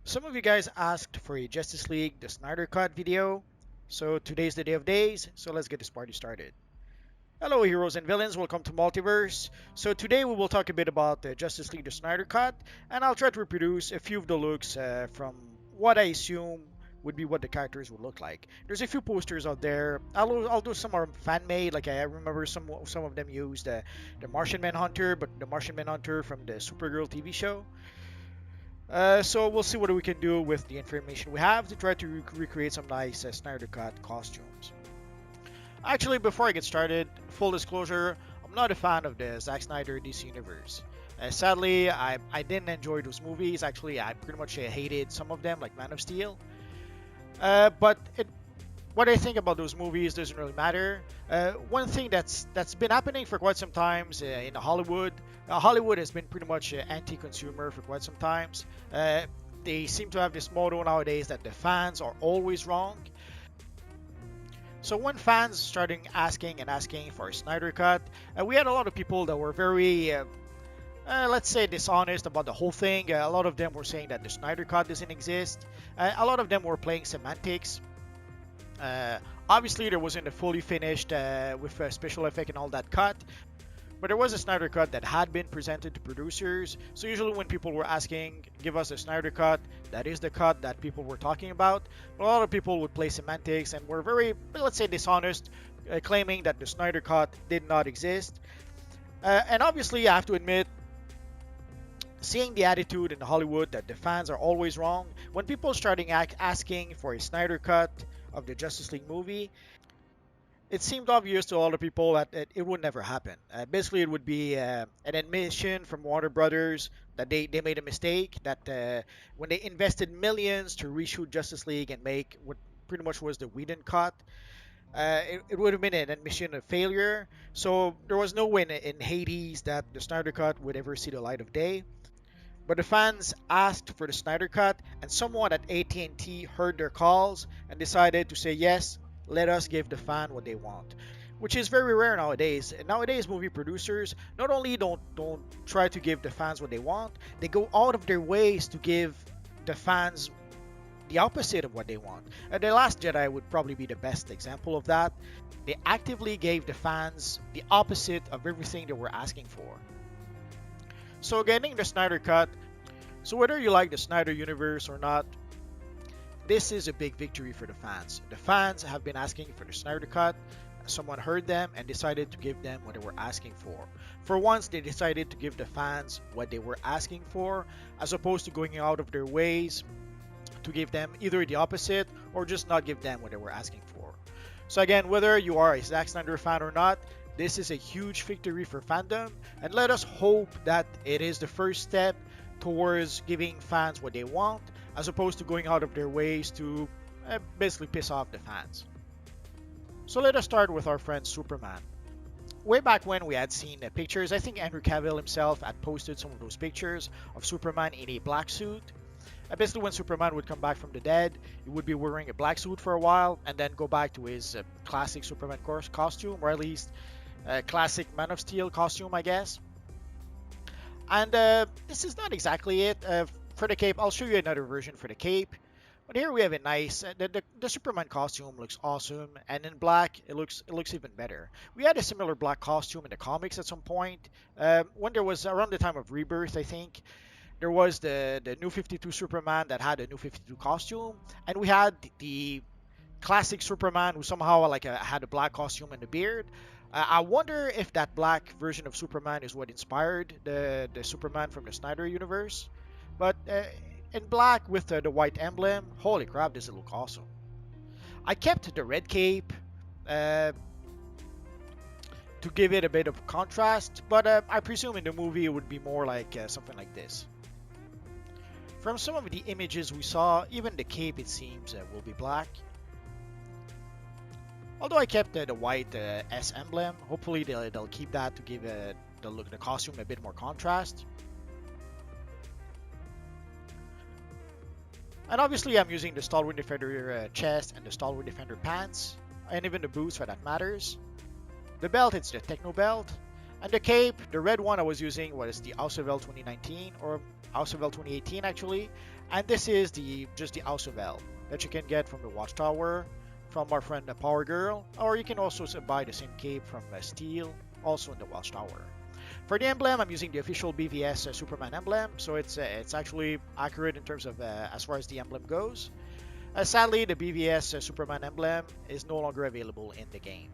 Some of you guys asked for a Justice League the Snyder Cut video, so today's the day of days, so let's get this party started. Hello heroes and villains, welcome to Multiverse. So today we will talk a bit about the Justice League the Snyder Cut, and I'll try to reproduce a few of the looks from what I assume would be what the characters would look like. There's a few posters out there. I'll do some are fan made, like I remember some of them used the Martian Manhunter, but the Martian Manhunter from the Supergirl TV show. So we'll see what we can do with the information we have to try to recreate some nice Snyder Cut costumes. Actually, before I get started, full disclosure, I'm not a fan of the Zack Snyder DC Universe. Sadly, I didn't enjoy those movies. Actually, I pretty much hated some of them, like Man of Steel. What I think about those movies doesn't really matter. One thing that's been happening for quite some times in Hollywood. Hollywood has been pretty much anti-consumer for quite some times. They seem to have this motto nowadays that the fans are always wrong. So when fans started asking for a Snyder Cut, we had a lot of people that were very, let's say, dishonest about the whole thing. A lot of them were saying that the Snyder Cut doesn't exist. A lot of them were playing semantics. Obviously, there wasn't a fully finished with special effect and all that cut, but there was a Snyder Cut that had been presented to producers. So usually when people were asking, give us a Snyder Cut, that is the cut that people were talking about. But a lot of people would play semantics and were very, let's say, dishonest, claiming that the Snyder Cut did not exist. And obviously, I have to admit, seeing the attitude in Hollywood that the fans are always wrong, when people starting asking for a Snyder Cut of the Justice League movie, it seemed obvious to a lot of people that it would never happen. Basically, it would be an admission from Warner Brothers that they made a mistake, that when they invested millions to reshoot Justice League and make what pretty much was the Whedon cut, it would have been an admission of failure. So there was no way in Hades that the Snyder Cut would ever see the light of day. But the fans asked for the Snyder Cut, and someone at AT&T heard their calls and decided to say, yes, let us give the fan what they want, which is very rare nowadays. Nowadays, movie producers not only don't try to give the fans what they want, they go out of their ways to give the fans the opposite of what they want. The Last Jedi would probably be the best example of that. They actively gave the fans the opposite of everything they were asking for. So getting the Snyder Cut, so whether you like the Snyder Universe or not, this is a big victory for the fans. The fans have been asking for the Snyder Cut. Someone heard them and decided to give them what they were asking for. For once, they decided to give the fans what they were asking for, as opposed to going out of their ways to give them either the opposite or just not give them what they were asking for. So again, whether you are a Zack Snyder fan or not, this is a huge victory for fandom, and let us hope that it is the first step towards giving fans what they want, as opposed to going out of their ways to basically piss off the fans. So let us start with our friend Superman. Way back when we had seen pictures, I think Andrew Cavill himself had posted some of those pictures of Superman in a black suit. Basically, when Superman would come back from the dead, he would be wearing a black suit for a while and then go back to his classic Superman costume, or at least classic Man of Steel costume, I guess. And this is not exactly it. For the cape, I'll show you another version for the cape. But here we have a nice, the Superman costume looks awesome, and in black, it looks even better. We had a similar black costume in the comics at some point, when there was around the time of Rebirth, I think. There was the New 52 Superman that had a New 52 costume, and we had the classic Superman who somehow had a black costume and a beard. I wonder if that black version of Superman is what inspired the Superman from the Snyder universe. But in black with the white emblem, holy crap, this look awesome. I kept the red cape to give it a bit of contrast, but I presume in the movie it would be more like something like this. From some of the images we saw, even the cape, it seems, will be black. Although I kept the white S emblem, hopefully they'll keep that to give the costume a bit more contrast. And obviously I'm using the Stalwart Defender chest and the Stalwart Defender pants, and even the boots for that matters. The belt, it's the Techno belt. And the cape, the red one I was using was the House of L 2019, or House of L 2018 actually. And this is just the Ausubel that you can get from the Watchtower, from our friend the Power Girl, or you can also buy the same cape from Steel, also in the Watchtower. For the emblem, I'm using the official BVS Superman emblem, so it's actually accurate in terms of as far as the emblem goes. Sadly, the BVS Superman emblem is no longer available in the game.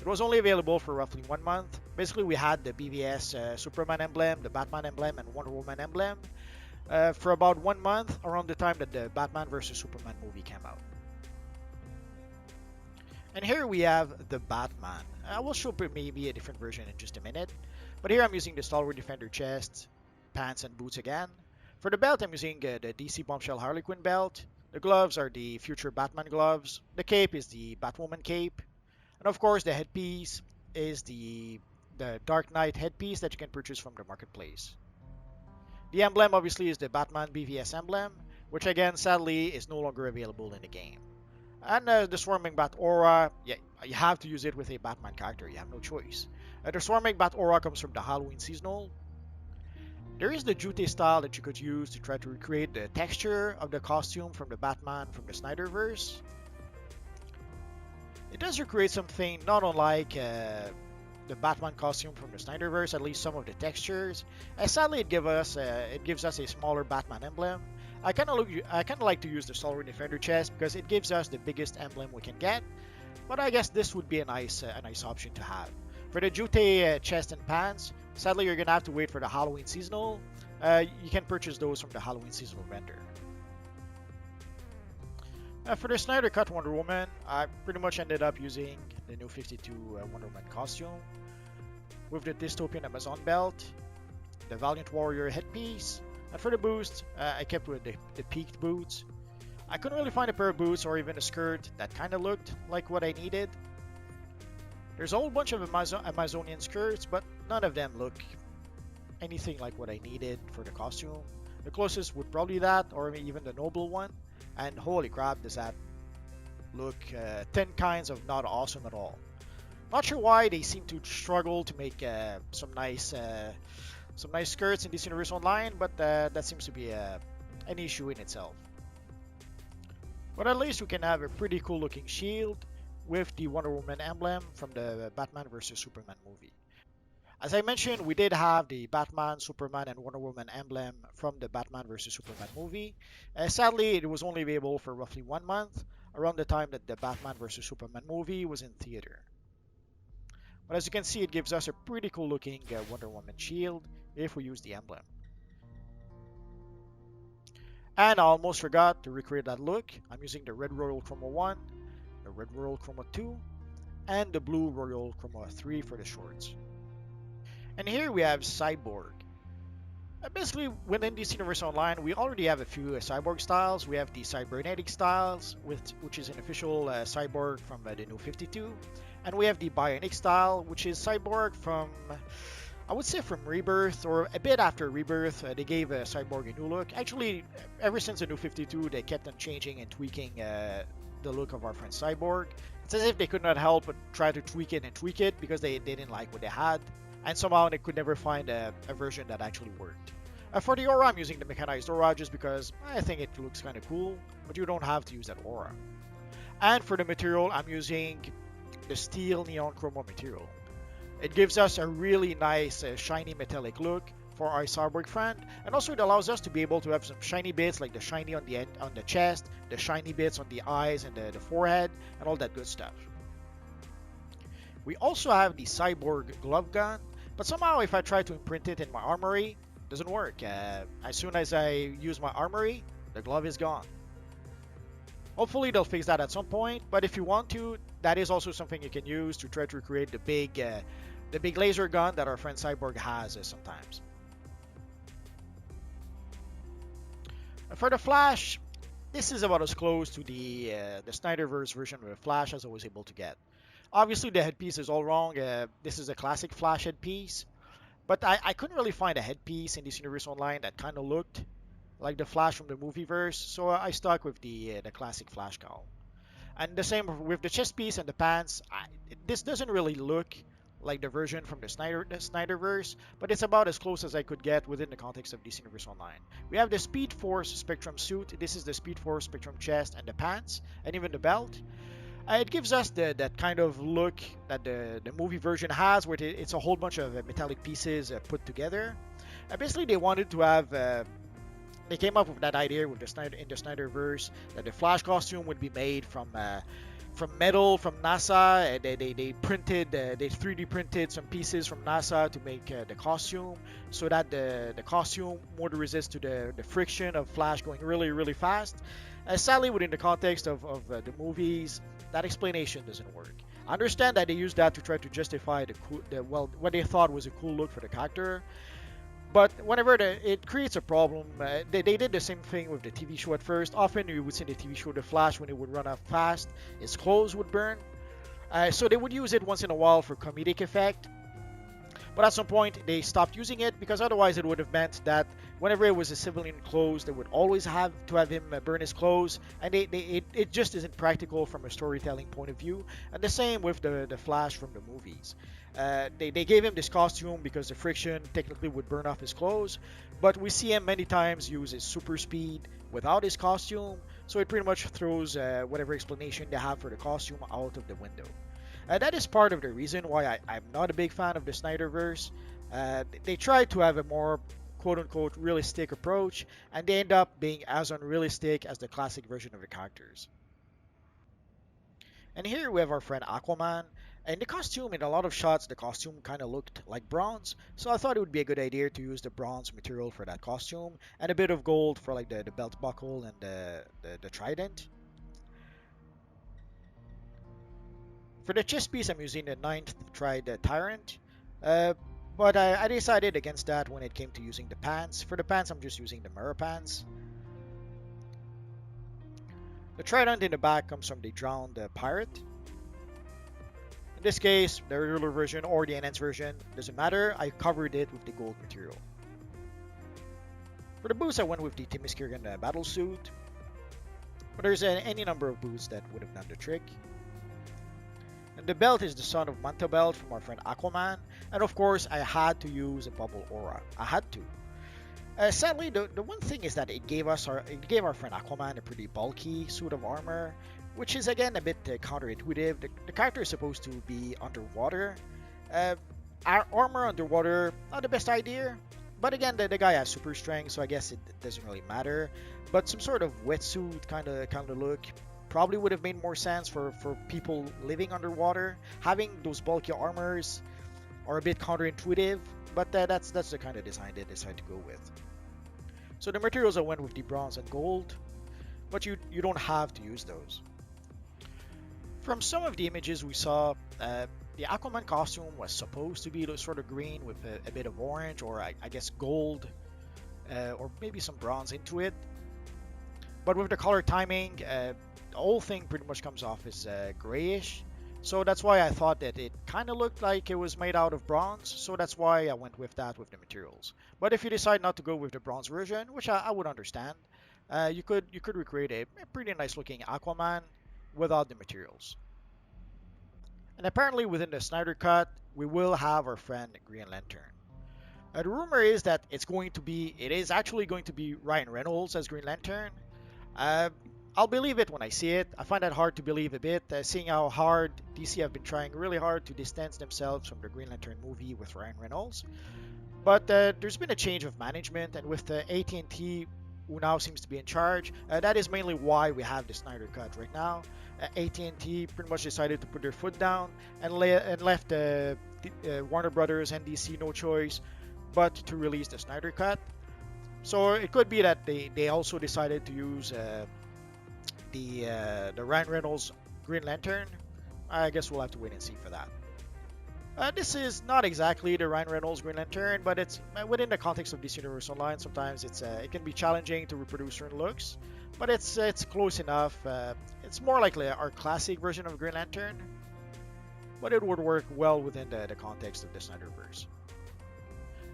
It was only available for roughly 1 month. Basically, we had the BVS Superman emblem, the Batman emblem, and Wonder Woman emblem for about 1 month, around the time that the Batman vs Superman movie came out. And here we have the Batman. I will show maybe a different version in just a minute. But here I'm using the Stalwart Defender chest, pants, and boots again. For the belt, I'm using the DC Bombshell Harley Quinn belt. The gloves are the future Batman gloves. The cape is the Batwoman cape. And of course, the headpiece is the Dark Knight headpiece that you can purchase from the marketplace. The emblem obviously is the Batman BVS emblem, which again, sadly, is no longer available in the game. And the Swarming Bat Aura, yeah, you have to use it with a Batman character, you have no choice. The Swarming Bat Aura comes from the Halloween seasonal. There is the Jute style that you could use to try to recreate the texture of the costume from the Batman from the Snyderverse. It does recreate something not unlike the Batman costume from the Snyderverse, at least some of the textures. Sadly, it gives us a smaller Batman emblem. I kind of like to use the Stalwart Defender chest because it gives us the biggest emblem we can get. But I guess this would be a nice option to have. For the Jute chest and pants, sadly you're gonna have to wait for the Halloween seasonal. You can purchase those from the Halloween seasonal vendor. For the Snyder Cut Wonder Woman, I pretty much ended up using the new 52 Wonder Woman costume with the Dystopian Amazon belt, the Valiant Warrior headpiece, and for the boost, I kept with the peaked boots. I couldn't really find a pair of boots or even a skirt that kind of looked like what I needed. There's a whole bunch of Amazonian skirts, but none of them look anything like what I needed for the costume. The closest would probably be that, or even the Noble one. And holy crap, does that look 10 kinds of not awesome at all. Not sure why they seem to struggle to make some nice skirts in this Universe Online, but that seems to be an issue in itself. But at least we can have a pretty cool looking shield with the Wonder Woman emblem from the Batman vs Superman movie. As I mentioned, we did have the Batman, Superman, and Wonder Woman emblem from the Batman vs Superman movie. Sadly, it was only available for roughly 1 month, around the time that the Batman vs Superman movie was in theater. But as you can see, it gives us a pretty cool looking Wonder Woman shield if we use the emblem. And I almost forgot to recreate that look. I'm using the Red Royal Chroma 1, the Red Royal Chroma 2, and the Blue Royal Chroma 3 for the shorts. And here we have Cyborg. Basically, within DC Universe Online, we already have a few Cyborg styles. We have the Cybernetic styles, which is an official Cyborg from the new 52. And we have the Bionic style, which is Cyborg from, I would say from Rebirth, or a bit after Rebirth. They gave Cyborg a new look. Actually, ever since the new 52, they kept on changing and tweaking the look of our friend Cyborg. It's as if they could not help but try to tweak it because they didn't like what they had. And somehow they could never find a version that actually worked. For the aura, I'm using the mechanized aura just because I think it looks kind of cool, but you don't have to use that aura. And for the material, I'm using the steel neon chroma material. It gives us a really nice shiny metallic look for our Cyborg friend, and also it allows us to be able to have some shiny bits like the shiny on the chest, the shiny bits on the eyes and the forehead, and all that good stuff. We also have the Cyborg Glove Gun, but somehow if I try to imprint it in my armory, it doesn't work. As soon as I use my armory, the glove is gone. Hopefully they'll fix that at some point, but if you want to, that is also something you can use to try to recreate the big laser gun that our friend Cyborg has sometimes. For the Flash, this is about as close to the Snyderverse version of the Flash as I was able to get. Obviously, the headpiece is all wrong. This is a classic Flash headpiece. But I couldn't really find a headpiece in this Universe Online that kind of looked like the Flash from the movieverse. So I stuck with the classic Flash cowl. And the same with the chest piece and the pants. This doesn't really look like the version from the Snyderverse, but it's about as close as I could get within the context of DC Universe Online. We have the Speed Force Spectrum suit. This is the Speed Force Spectrum chest and the pants, and even the belt. It gives us that kind of look that the movie version has, where it's a whole bunch of metallic pieces put together. Basically, they wanted to have. They came up with that idea with the Snyderverse that the Flash costume would be made from metal from NASA. They printed, they 3D printed some pieces from NASA to make the costume, so that the costume would resist to the friction of Flash going really fast. Sadly, within the context of the movies, that explanation doesn't work. I understand that they used that to try to justify what they thought was a cool look for the character. But whenever it creates a problem, they did the same thing with the TV show at first. Often you would see in the TV show The Flash, when it would run out fast, his clothes would burn. So they would use it once in a while for comedic effect. But at some point they stopped using it, because otherwise it would have meant that whenever it was a civilian clothes, they would always have to have him burn his clothes, and it just isn't practical from a storytelling point of view. And the same with the Flash from the movies. They gave him this costume because the friction technically would burn off his clothes, but we see him many times use his super speed without his costume, so it pretty much throws whatever explanation they have for the costume out of the window. That is part of the reason why I'm not a big fan of the Snyderverse. They try to have a more quote-unquote realistic approach, and they end up being as unrealistic as the classic version of the characters. And here we have our friend Aquaman. And the costume, in a lot of shots, the costume kind of looked like bronze. So I thought it would be a good idea to use the bronze material for that costume, and a bit of gold for like the belt buckle and the trident. For the chest piece, I'm using the 9th Tyrant. But I decided against that when it came to using the pants. For the pants, I'm just using the mirror pants. The trident in the back comes from the drowned pirate. In this case, the regular version or the enhanced version, doesn't matter. I covered it with the gold material. For the boots, I went with the Themyscirian battle suit. But there's any number of boots that would have done the trick. And the belt is the Son of Manta belt from our friend Aquaman. And of course, I had to use a bubble aura. I had to. Sadly, the one thing is that it gave our friend Aquaman a pretty bulky suit of armor, which is again a bit counterintuitive. The character is supposed to be underwater. Our armor underwater, not the best idea. But again, the guy has super strength, so I guess it doesn't really matter. But some sort of wetsuit kind of look probably would have made more sense for people living underwater. Having those bulky armors are a bit counterintuitive, but that's the kind of design they decided to go with. So the materials I went with the bronze and gold, but you don't have to use those. From some of the images we saw, the Aquaman costume was supposed to be sort of green with a bit of orange, or I guess gold, or maybe some bronze into it. But with the color timing, the whole thing pretty much comes off as grayish. So that's why I thought that it kind of looked like it was made out of bronze. So that's why I went with that with the materials. But if you decide not to go with the bronze version, which I would understand, you could recreate a pretty nice looking Aquaman without the materials. And apparently within the Snyder Cut, we will have our friend Green Lantern. The rumor is that it is actually going to be Ryan Reynolds as Green Lantern. I'll believe it when I see it. I find that hard to believe a bit, seeing how hard DC have been trying really hard to distance themselves from the Green Lantern movie with Ryan Reynolds. But there's been a change of management, and with AT&T, who now seems to be in charge, that is mainly why we have the Snyder Cut right now. AT&T pretty much decided to put their foot down and left Warner Brothers and DC no choice but to release the Snyder Cut. So it could be that they also decided to use the Ryan Reynolds Green Lantern. I guess we'll have to wait and see for that. This is not exactly the Ryan Reynolds Green Lantern, but it's within the context of DC Universe Online. Sometimes it can be challenging to reproduce certain looks, but it's close enough. It's more likely our classic version of Green Lantern, but it would work well within the context of the Snyderverse.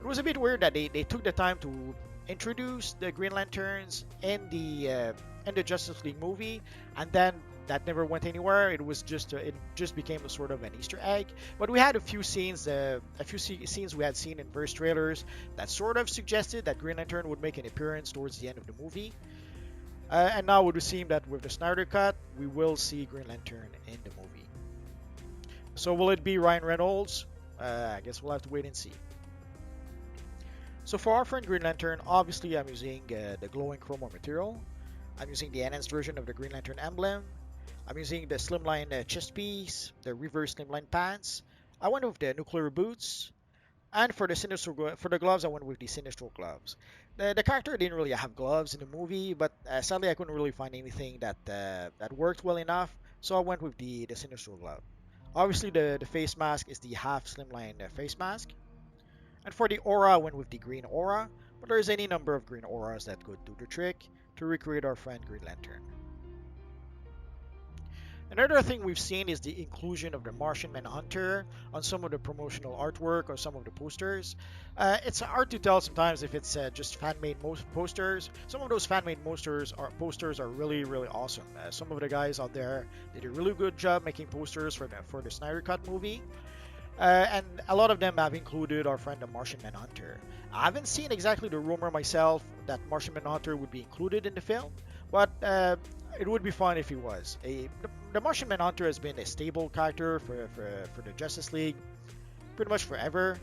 It was a bit weird that they took the time to introduce the Green Lanterns in the Justice League movie, and then that never went anywhere. It just became a sort of an Easter egg. But we had a few scenes we had seen in various trailers that sort of suggested that Green Lantern would make an appearance towards the end of the movie. And now it would seem that with the Snyder Cut, we will see Green Lantern in the movie. So will it be Ryan Reynolds? I guess we'll have to wait and see. So for our friend Green Lantern, obviously I'm using the glowing chroma material. I'm using the enhanced version of the Green Lantern emblem. I'm using the slimline chest piece, the reverse slimline pants. I went with the nuclear boots. And for the gloves, I went with the Sinistro gloves. The character didn't really have gloves in the movie, but sadly I couldn't really find anything that worked well enough, so I went with the Sinistro glove. Obviously, the face mask is the half slimline face mask. And for the aura, I went with the green aura, but there's any number of green auras that could do the trick to recreate our friend Green Lantern. Another thing we've seen is the inclusion of the Martian Manhunter on some of the promotional artwork or some of the posters. It's hard to tell sometimes if it's just fan-made posters. Some of those fan-made posters are really, really awesome. Some of the guys out there did a really good job making posters for the Snyder Cut movie. And a lot of them have included our friend the Martian Manhunter. I haven't seen exactly the rumor myself that Martian Manhunter would be included in the film, but it would be fun if he was. The Martian Manhunter has been a stable character for the Justice League pretty much forever.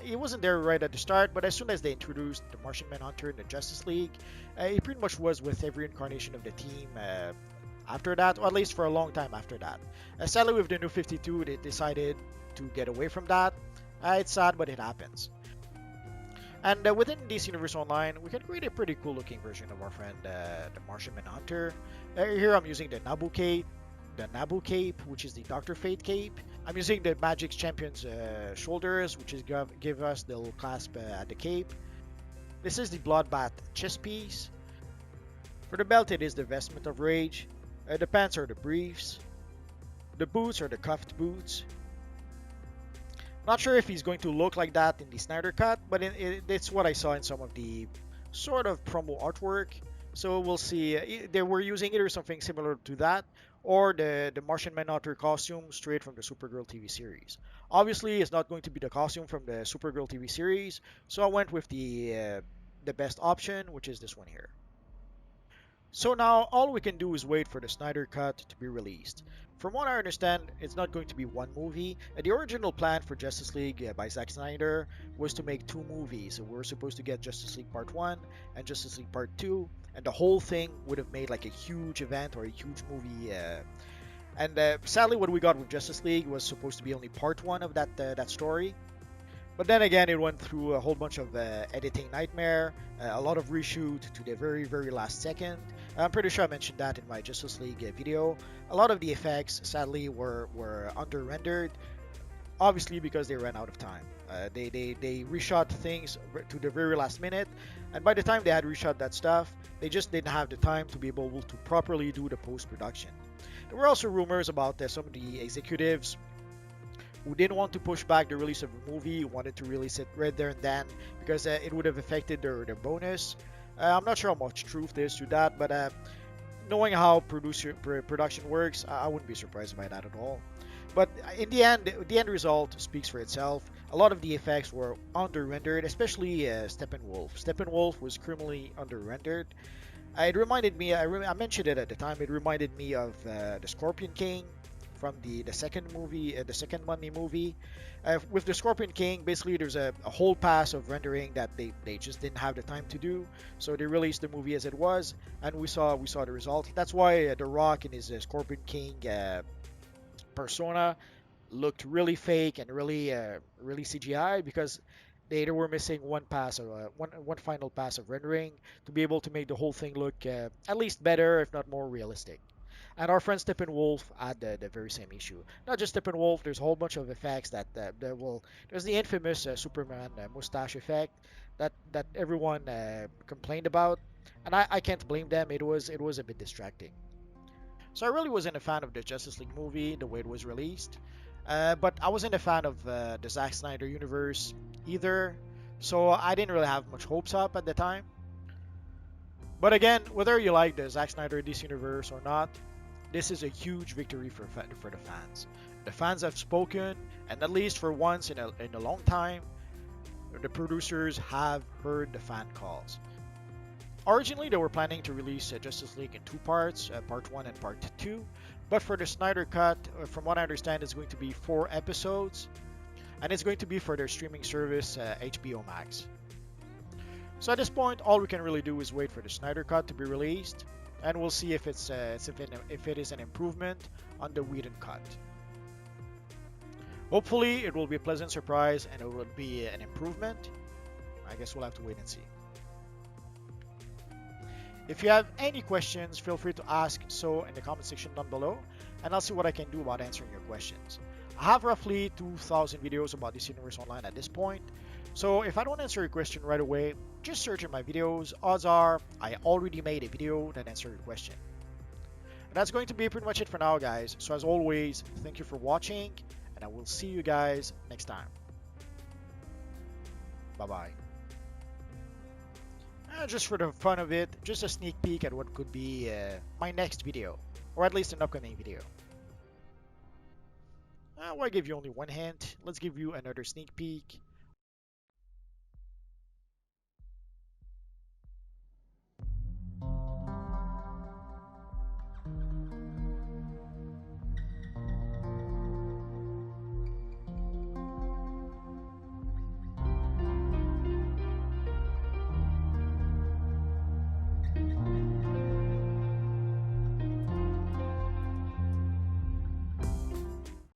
He wasn't there right at the start, but as soon as they introduced the Martian Manhunter in the Justice League, he pretty much was with every incarnation of the team after that, or at least for a long time after that. Sadly, with the New 52, they decided to get away from that. It's sad, but it happens. And within DC Universe Online, we can create a pretty cool looking version of our friend, the Martian Manhunter. Here I'm using the Nabu Cape, which is the Dr. Fate Cape. I'm using the Magic's Champion's shoulders, which is give us the little clasp at the cape. This is the Bloodbath chest piece. For the belt, it is the Vestment of Rage. The pants are the briefs. The boots are the cuffed boots. Not sure if he's going to look like that in the Snyder Cut, but it's what I saw in some of the sort of promo artwork. So we'll see. They were using either something similar to that or the Martian Manhunter costume straight from the Supergirl TV series. Obviously, it's not going to be the costume from the Supergirl TV series, so I went with the best option, which is this one here. So now all we can do is wait for the Snyder Cut to be released. From what I understand, it's not going to be one movie. The original plan for Justice League by Zack Snyder was to make two movies. We were supposed to get Justice League Part 1 and Justice League Part 2, and the whole thing would have made like a huge event or a huge movie. Sadly, what we got with Justice League was supposed to be only Part 1 of that story. But then again, it went through a whole bunch of editing nightmare, a lot of reshoot to the very, very last second. I'm pretty sure I mentioned that in my Justice League video. A lot of the effects, sadly, were under-rendered, obviously because they ran out of time. They reshot things to the very last minute, and by the time they had reshot that stuff, they just didn't have the time to be able to properly do the post-production. There were also rumors about some of the executives who didn't want to push back the release of the movie, wanted to release it right there and then because it would have affected their bonus. I'm not sure how much truth there is to that, but knowing how production works, I wouldn't be surprised by that at all. But in the end result speaks for itself. A lot of the effects were under-rendered, especially Steppenwolf. Steppenwolf was criminally under-rendered. It reminded me, I mentioned it at the time, it reminded me of the Scorpion King from the second movie, the second Mummy movie. With the Scorpion King, basically there's a whole pass of rendering that they just didn't have the time to do, so they released the movie as it was, and we saw the result. That's why The Rock in his Scorpion King persona looked really fake and really CGI because they were missing one final pass of rendering to be able to make the whole thing look at least better, if not more realistic. And our friend Steppenwolf had the very same issue. Not just Steppenwolf, there's a whole bunch of effects there's the infamous Superman mustache effect that everyone complained about, and I can't blame them. It was a bit distracting. So I really wasn't a fan of the Justice League movie the way it was released, but I wasn't a fan of the Zack Snyder universe either, so I didn't really have much hopes up at the time. But again, whether you like the Zack Snyder DC universe or not, this is a huge victory for the fans. The fans have spoken, and at least for once in a long time, the producers have heard the fan calls. Originally, they were planning to release Justice League in two parts, part 1 and part 2, but for the Snyder Cut, from what I understand, it's going to be 4 episodes, and it's going to be for their streaming service, HBO Max. So at this point, all we can really do is wait for the Snyder Cut to be released, and we'll see if if it is an improvement on the Whedon Cut. Hopefully, it will be a pleasant surprise, and it will be an improvement. I guess we'll have to wait and see. If you have any questions, feel free to ask so in the comment section down below, and I'll see what I can do about answering your questions. I have roughly 2,000 videos about this universe online at this point, so if I don't answer your question right away, just search in my videos. Odds are I already made a video that answered your question. And that's going to be pretty much it for now, guys. So as always, thank you for watching, and I will see you guys next time. Bye-bye. Just for the fun of it, just a sneak peek at what could be my next video, or at least an upcoming video. Why give you only one hint? Let's give you another sneak peek.